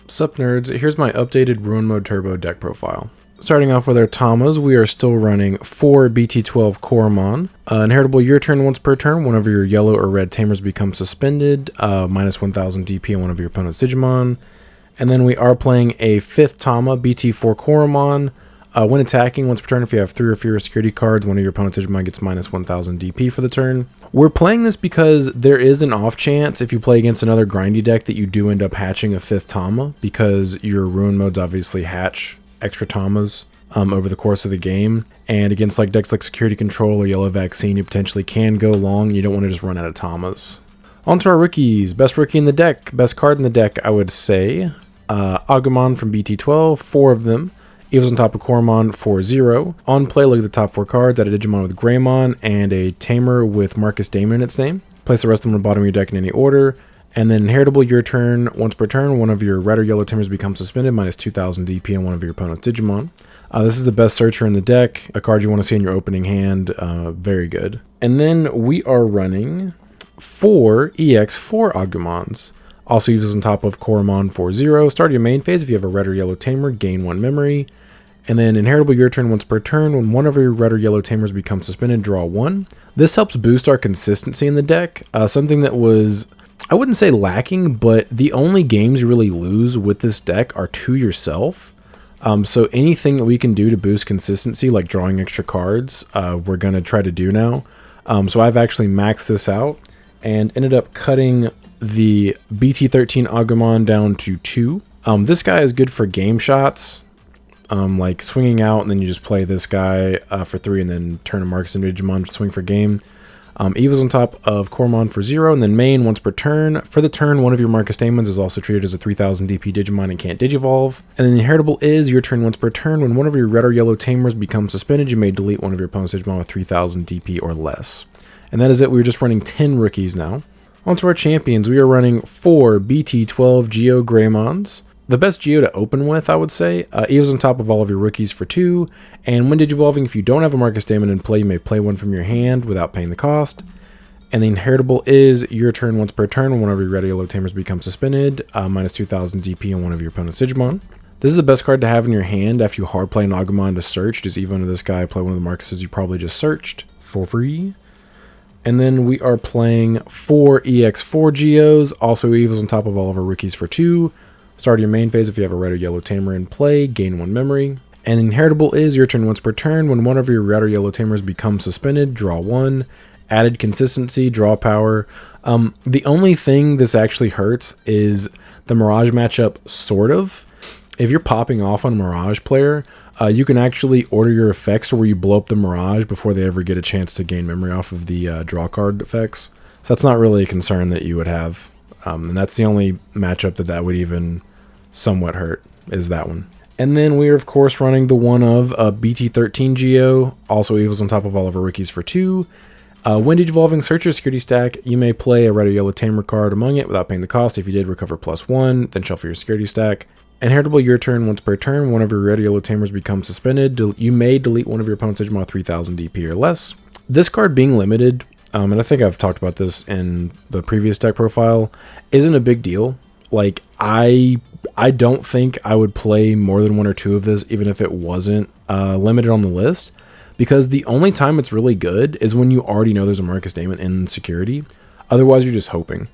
Sup nerds, here's my updated Ruin Mode Turbo deck profile. Starting off with our Tamas, we are still running 4 BT12 Koromon. Inheritable your turn once per turn. One of your yellow or red tamers becomes suspended. Minus 1000 DP on one of your opponent's Digimon. And then we are playing a 5th Tama, BT4 Koromon. When attacking once per turn, if you have 3 or fewer security cards, one of your opponent's Digimon gets minus 1000 DP for the turn. We're playing this because there is an off chance if you play against another grindy deck that you do end up hatching a 5th Tama, because your Ruin modes obviously hatch extra Tamas over the course of the game. And against like decks like Security Control or Yellow Vaccine, you potentially can go long. You don't want to just run out of Tamas. On to our rookies. Best rookie in the deck. Best card in the deck, I would say. Agumon from BT12, 4 of them. Evil's on top of Koromon 4-0. On play, look at the top 4 cards. Add a Digimon with Greymon and a Tamer with Marcus Damon in its name. Place the rest of them on the bottom of your deck in any order. And then inheritable your turn. Once per turn, one of your red or yellow Tamers becomes suspended, minus 2000 DP on one of your opponent's Digimon. This is the best searcher in the deck. A card you want to see in your opening hand. Very good. And then we are running 4 EX4 Agumons. Also uses on top of Koromon 4-0. Start your main phase. If you have a red or yellow tamer, gain 1 memory. And then inheritable your turn once per turn. When one of your red or yellow tamers becomes suspended, draw 1. This helps boost our consistency in the deck. Something that was, I wouldn't say lacking, but the only games you really lose with this deck are to yourself. So anything that we can do to boost consistency, like drawing extra cards, we're going to try to do now. So I've actually maxed this out and ended up cutting the BT13 Agumon down to 2. This guy is good for game shots, like swinging out, and then you just play this guy for 3 and then turn a Marcus into Digimon to swing for game. Eva's on top of Koromon for 0, and then main once per turn. For the turn, one of your Marcus Damons is also treated as a 3000 DP Digimon and can't Digivolve. And then the inheritable is your turn once per turn. When one of your red or yellow tamers becomes suspended, you may delete one of your opponent's Digimon with 3000 DP or less. And that is it. We're just running 10 rookies now. On to our champions. We are running 4 BT12 ShineGreymons. The best Geo to open with, I would say. Eva's on top of all of your rookies for 2. And when Digivolving, if you don't have a Marcus Damon in play, you may play one from your hand without paying the cost. And the inheritable is your turn once per turn. When one of your red or yellow tamers becomes suspended, minus 2000 DP on one of your opponent's Digimon. This is the best card to have in your hand after you hard play an Agumon to search. Just Eva into this guy, play one of the Marcuses you probably just searched for free. And then we are playing 4 EX4 Geos. Also, Eva's on top of all of our rookies for 2. Start your main phase if you have a red or yellow tamer in play, gain 1 memory. And inheritable is your turn once per turn. When one of your red or yellow tamers becomes suspended, draw 1. Added consistency, draw power. The only thing this actually hurts is the Mirage matchup, sort of. If you're popping off on a Mirage player, you can actually order your effects to where you blow up the Mirage before they ever get a chance to gain memory off of the draw card effects. So that's not really a concern that you would have. And that's the only matchup that would even somewhat hurt, is that one. And then we are, of course, running the one of BT13 Geo. Also, Evil's on top of all of our rookies for 2. When Digivolving, search your security stack. You may play a red or yellow tamer card among it without paying the cost. If you did, recover +1, then shuffle your security stack. Inheritable your turn once per turn. One of your red or yellow tamers becomes suspended. You may delete one of your opponent's Digimon 3000 DP or less. This card being limited, and I think I've talked about this in the previous deck profile, isn't a big deal. Like, I don't think I would play more than 1 or 2 of this, even if it wasn't limited on the list. Because the only time it's really good is when you already know there's a Marcus Damon in security. Otherwise, you're just hoping.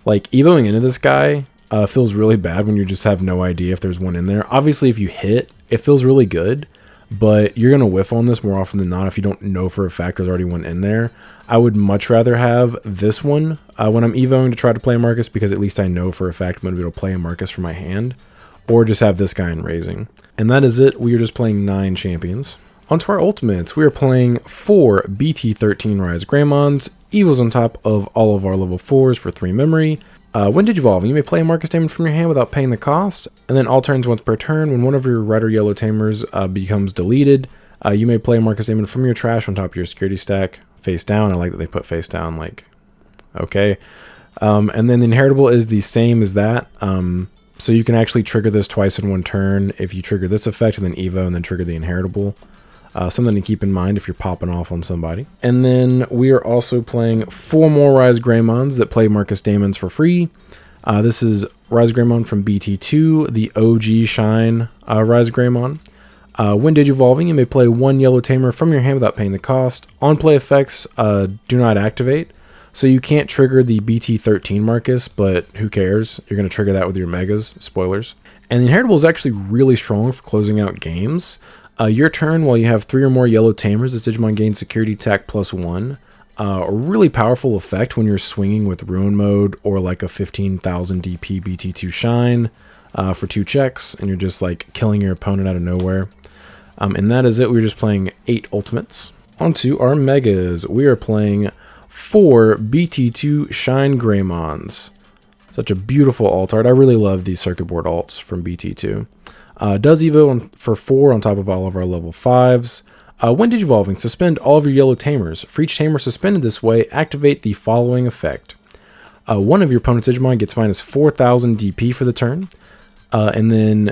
Like, evoing into this guy feels really bad when you just have no idea if there's one in there. Obviously, if you hit, it feels really good. But you're going to whiff on this more often than not if you don't know for a fact there's already one in there. I would much rather have this one when I'm evoing to try to play a Marcus, because at least I know for a fact I'm going to be able to play a Marcus for my hand. Or just have this guy in raising. And that is it. We are just playing 9 champions. On to our ultimates. We are playing 4 BT13 ShineGreymons. Evil's on top of all of our level 4s for 3 memory. When Digivolving, you may play a Marcus Damon from your hand without paying the cost. And then all turns once per turn, when one of your red or yellow tamers becomes deleted, you may play a Marcus Damon from your trash on top of your security stack, face down. I like that they put face down, like, okay. And then the inheritable is the same as that. So you can actually trigger this twice in 1 turn if you trigger this effect and then Evo and then trigger the inheritable. Something to keep in mind if you're popping off on somebody. And then we are also playing 4 more ShineGreymons that play Marcus Damons for free. This is ShineGreymon from BT2, the OG Shine ShineGreymon. When digivolving, you may play one yellow tamer from your hand without paying the cost. On play effects do not activate, so you can't trigger the BT15 Marcus, but who cares? You're going to trigger that with your megas, spoilers. And the Inheritable is actually really strong for closing out games. Your turn, while you have 3 or more yellow tamers, this Digimon gains security attack +1. A really powerful effect when you're swinging with Ruin Mode or like a 15,000 DP BT2 Shine for 2 checks, and you're just like killing your opponent out of nowhere. And that is it. We're just playing 8 ultimates. Onto our megas. We are playing 4 BT2 ShineGreymons. Such a beautiful alt art. I really love these circuit board alts from BT2. Does Evo for 4 on top of all of our level 5s. When digivolving, suspend all of your yellow tamers. For each tamer suspended this way, activate the following effect. One of your opponent's Digimon gets minus 4,000 DP for the turn. And then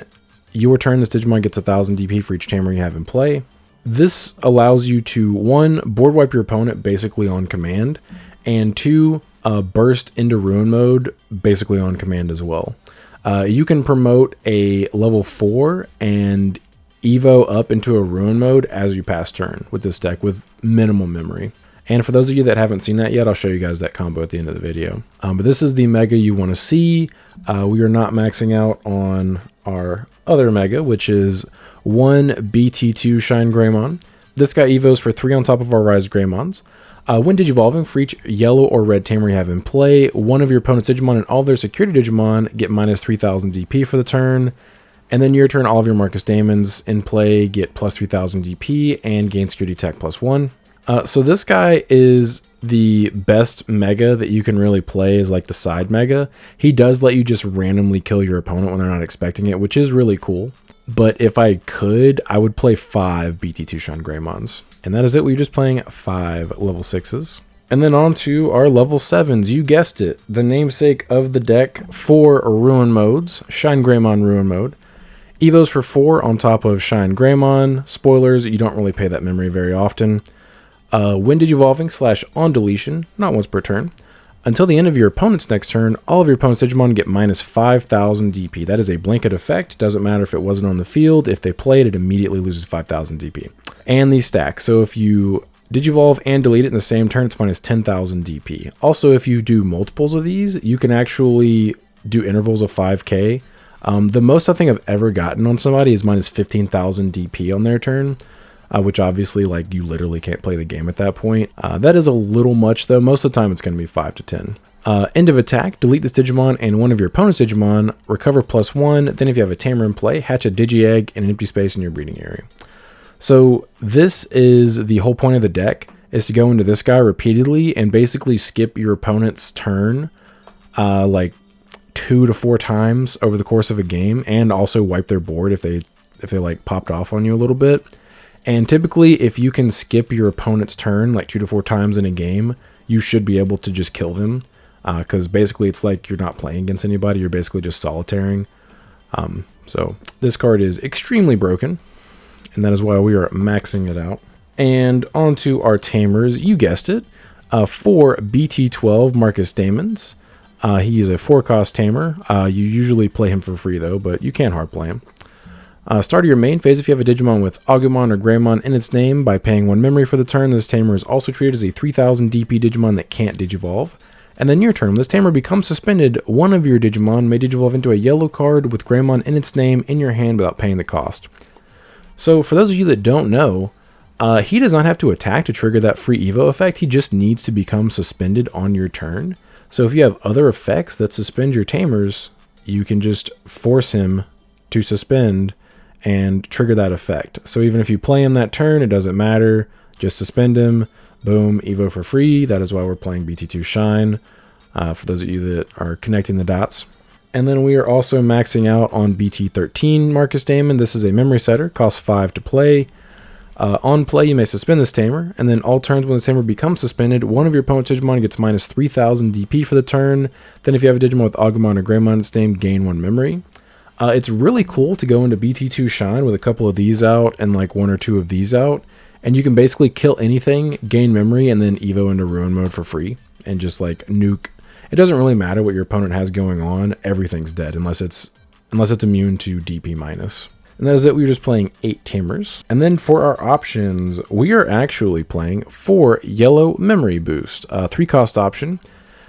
your turn, this Digimon gets 1,000 DP for each tamer you have in play. This allows you to, 1, board wipe your opponent basically on command, and 2, burst into Ruin Mode basically on command as well. You can promote a level 4 and Evo up into a Ruin Mode as you pass turn with this deck with minimal memory. And for those of you that haven't seen that yet, I'll show you guys that combo at the end of the video. But this is the mega you want to see. We are not maxing out on our other mega, which is 1 BT2 ShineGreymon. This guy Evos for 3 on top of our ShineGreymons. When digivolving, for each yellow or red tamer you have in play, one of your opponent's Digimon and all their security Digimon get minus 3,000 DP for the turn. And then your turn, all of your Marcus Daemons in play get plus 3,000 DP and gain security attack +1. So this guy is the best mega that you can really play, is like the side mega. He does let you just randomly kill your opponent when they're not expecting it, which is really cool. But if I could, I would play 5 BT2 ShineGreymons. And that is it. We're just playing 5 level 6s. And then on to our level 7s. You guessed it, the namesake of the deck, 4 Ruin Modes, ShineGreymon Ruin Mode. Evos for 4 on top of ShineGreymon. Spoilers, you don't really pay that memory very often. When digivolving / on deletion, not once per turn. Until the end of your opponent's next turn, all of your opponent's Digimon get minus 5,000 DP. That is a blanket effect. Doesn't matter if it wasn't on the field. If they play it, it immediately loses 5,000 DP. And these stack. So if you digivolve and delete it in the same turn, it's minus 10,000 DP. Also, if you do multiples of these, you can actually do intervals of 5k. The most I think I've ever gotten on somebody is minus 15,000 DP on their turn, which obviously, like, you literally can't play the game at that point. That is a little much, though. Most of the time, it's going to be 5 to 10. End of attack, delete this Digimon and one of your opponent's Digimon, recover +1. Then if you have a tamer in play, hatch a Digi-Egg in an empty space in your breeding area. So this is the whole point of the deck, is to go into this guy repeatedly and basically skip your opponent's turn, like 2 to 4 times over the course of a game, and also wipe their board if they like popped off on you a little bit. And typically, if you can skip your opponent's turn like 2 to 4 times in a game, you should be able to just kill them, because basically it's like you're not playing against anybody, you're basically just solitaring. So this card is extremely broken, and that is why we are maxing it out. And onto our tamers, you guessed it, 4 BT12 Marcus Daemons. He is a 4-cost tamer. You usually play him for free though, but you can hard play him. Start of your main phase, if you have a Digimon with Agumon or Greymon in its name, by paying 1 memory for the turn, this tamer is also treated as a 3,000 DP Digimon that can't digivolve. And then your turn, when this tamer becomes suspended, one of your Digimon may digivolve into a yellow card with Greymon in its name in your hand without paying the cost. So for those of you that don't know, he does not have to attack to trigger that free Evo effect. He just needs to become suspended on your turn. So if you have other effects that suspend your tamers, you can just force him to suspend and trigger that effect. So even if you play him that turn, it doesn't matter. Just suspend him. Boom, Evo for free. That is why we're playing BT2 Shine, for those of you that are connecting the dots. And then we are also maxing out on BT13 Marcus Daemon. This is a memory setter, costs 5 to play. On play, you may suspend this tamer, and then all turns when this tamer becomes suspended, one of your opponent's Digimon gets minus 3,000 DP for the turn. Then if you have a Digimon with Agumon or Greymon in its name, gain 1 memory. It's really cool to go into BT2 Shine with a couple of these out and like 1 or 2 of these out, and you can basically kill anything, gain memory, and then Evo into Ruin Mode for free, and just like nuke it doesn't really matter what your opponent has going on. Everything's dead unless it's immune to DP minus. And that is it. We're just playing 8 Tamers. And then for our options, we are actually playing 4 Yellow Memory Boost. 3-cost option.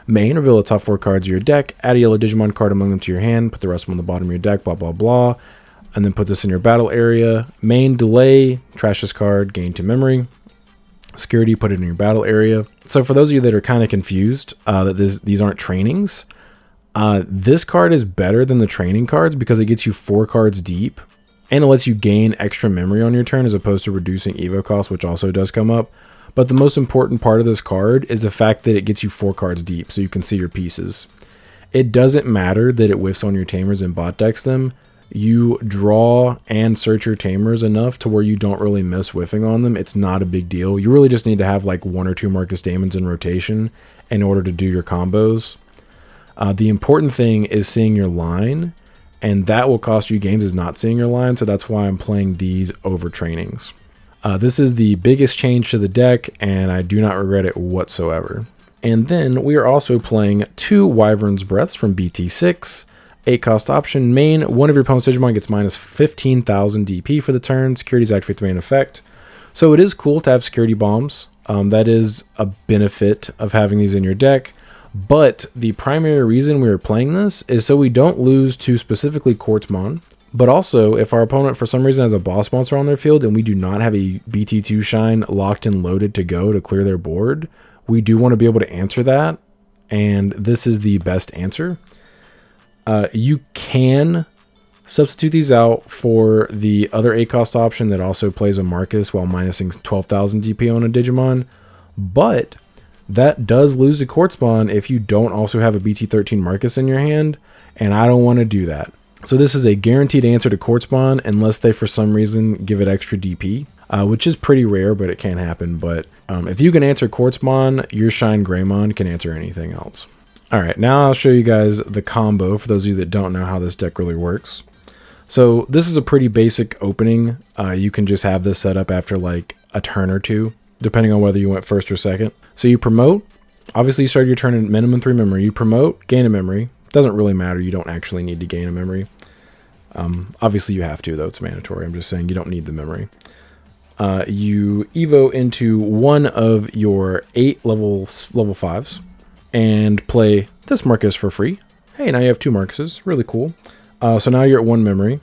Main, reveal the top 4 cards of your deck. Add a yellow Digimon card among them to your hand. Put the rest of them on the bottom of your deck, blah, blah, blah. And then put this in your battle area. Main, delay, trash this card, gain 2 memory. Security, put it in your battle area. So for those of you that are kind of confused that these aren't trainings, this card is better than the training cards because it gets you 4 cards deep. And it lets you gain extra memory on your turn as opposed to reducing Evo cost, which also does come up. But the most important part of this card is the fact that it gets you 4 cards deep so you can see your pieces. It doesn't matter that it whiffs on your Tamers and bot decks them. You draw and search your Tamers enough to where you don't really miss whiffing on them. It's not a big deal. You really just need to have like 1 or 2 Marcus Daemons in rotation in order to do your combos. The important thing is seeing your line. And that will cost you games is not seeing your line, so that's why I'm playing these over trainings. This is the biggest change to the deck, and I do not regret it whatsoever. And then we are also playing 2 Wyvern's Breaths from BT6. 8-cost option. Main, one of your opponent's Digimon gets minus 15,000 DP for the turn. Securities activate the main effect. So it is cool to have security bombs. That is a benefit of having these in your deck. But the primary reason we are playing this is so we don't lose to specifically Quartzmon, but also if our opponent for some reason has a boss monster on their field and we do not have a BT2 Shine locked and loaded to go to clear their board, we do want to be able to answer that, and this is the best answer. You can substitute these out for the other 8-cost option that also plays a Marcus while minusing 12,000 DP on a Digimon, but that does lose to Quartzmon if you don't also have a BT13 Marcus in your hand, and I don't want to do that. So this is a guaranteed answer to Quartzmon unless they for some reason give it extra DP, which is pretty rare, but it can happen. But if you can answer Quartzmon, your ShineGreymon can answer anything else. Alright, now I'll show you guys the combo for those of you that don't know how this deck really works. So this is a pretty basic opening. You can just have this set up after like a turn or 2, depending on whether you went first or second. So you promote, obviously you start your turn at minimum 3 memory. You promote, gain a memory. Doesn't really matter, you don't actually need to gain a memory. Obviously you have to though, it's mandatory. I'm just saying you don't need the memory. You Evo into one of your 8 level 5s and play this Marcus for free. Hey, now you have 2 Marcuses, really cool. So now you're at 1 memory.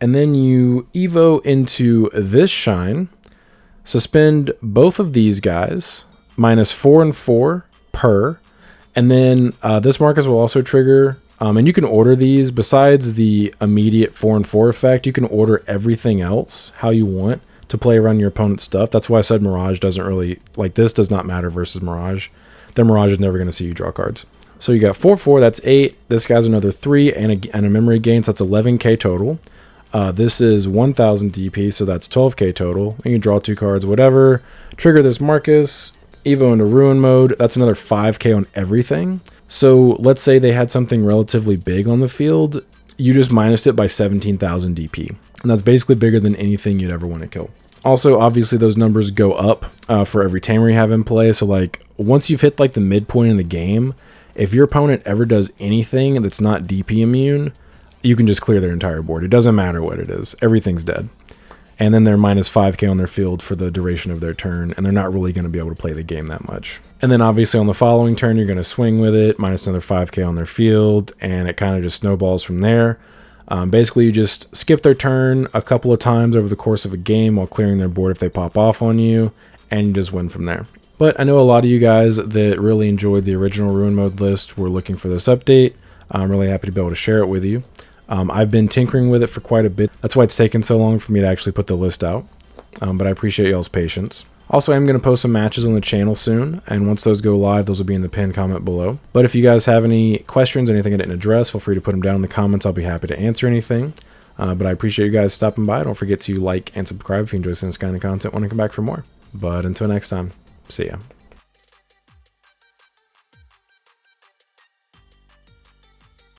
And then you Evo into this Shine, suspend both of these guys, minus 4 and 4 per, and then this Marcus will also trigger, and you can order these, besides the immediate 4 and 4 effect, you can order everything else how you want to play around your opponent's stuff. That's why I said Mirage doesn't really, like this does not matter versus Mirage. Then Mirage is never going to see you draw cards. So you got 4/4, that's 8, this guy's another 3, and a memory gain, so that's 11k total. This is 1000 DP, so that's 12k total. You can draw 2 cards, whatever. Trigger this Marcus, Evo into Ruin mode. That's another 5k on everything. So let's say they had something relatively big on the field. You just minused it by 17,000 DP. And that's basically bigger than anything you'd ever want to kill. Also, obviously, those numbers go up for every tamer you have in play. So, like, once you've hit, like, the midpoint in the game, if your opponent ever does anything that's not DP immune, you can just clear their entire board. It doesn't matter what it is. Everything's dead. And then they're minus 5k on their field for the duration of their turn, and they're not really going to be able to play the game that much. And then obviously on the following turn, you're going to swing with it, minus another 5k on their field, and it kind of just snowballs from there. Basically, you just skip their turn a couple of times over the course of a game while clearing their board if they pop off on you, and you just win from there. But I know a lot of you guys that really enjoyed the original Ruin Mode list were looking for this update. I'm really happy to be able to share it with you. I've been tinkering with it for quite a bit. That's why it's taken so long for me to actually put the list out. But I appreciate y'all's patience. Also, I'm going to post some matches on the channel soon, and once those go live, those will be in the pinned comment below. But if you guys have any questions, anything I didn't address, feel free to put them down in the comments. I'll be happy to answer anything. But I appreciate you guys stopping by. Don't forget to like and subscribe if you enjoy this kind of content. Want to come back for more. But until next time, see ya.